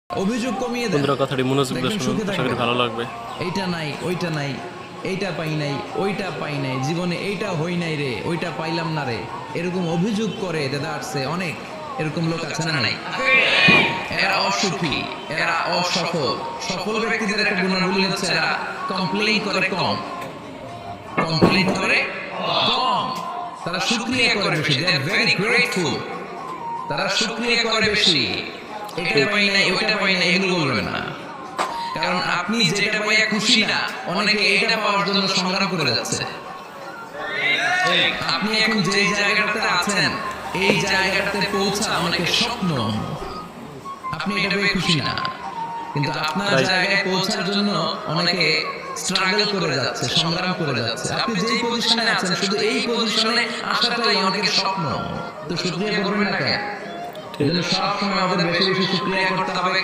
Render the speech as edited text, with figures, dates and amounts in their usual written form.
অভিযোগ কমিয়ে দেন। বন্ধুরা কথাটি মনোযোগ দিয়ে শুনুন, আশা করি ভালো লাগবে। এইটা নাই, ওইটা নাই, এইটা পাই নাই, ওইটা পাই নাই, জীবনে এইটা হই নাই রে, ওইটা পাইলাম না রে, এরকম অভিযোগ করে দাদা আসছে অনেক। এরকম লোক আছে না নাই? এরা অসুখী, এরা অসফল। সফল ব্যক্তিদের একটা গুণাবলী হচ্ছে এরা কমপ্লেইন করে কম, কমপ্লেইন করে কম। তারা শুকরিয়া করে বেশি, দে আর ভেরি গ্রেটফুল। তারা শুকরিয়া করে বেশি। এটা পাই নাই, ওইটা পাই নাই, এগুলো বলবেন না। কারণ আপনি যেটা পাইয়া খুশি না, অনেকে এইটা পাওয়ার জন্য সংগ্রাম করে যাচ্ছে। আপনি এখন যে জায়গাটাতে আছেন, এই জায়গাটাতে পৌঁছা অনেকের স্বপ্ন। আপনি এটা পেয়ে খুশি না, কিন্তু আপনার জায়গায় পৌঁছার জন্য অনেকে স্ট্রাগল করে যাচ্ছে, সংগ্রাম করে যাচ্ছে। আপনি যেই পজিশনে আছেন, শুধু এই পজিশনে আসাটাই অনেকের স্বপ্ন। তো শুকরিয়া করবেন না কেন? এজন্য সব সময় আমাদের বেশি বেশি শুকরিয়া করতে হবে।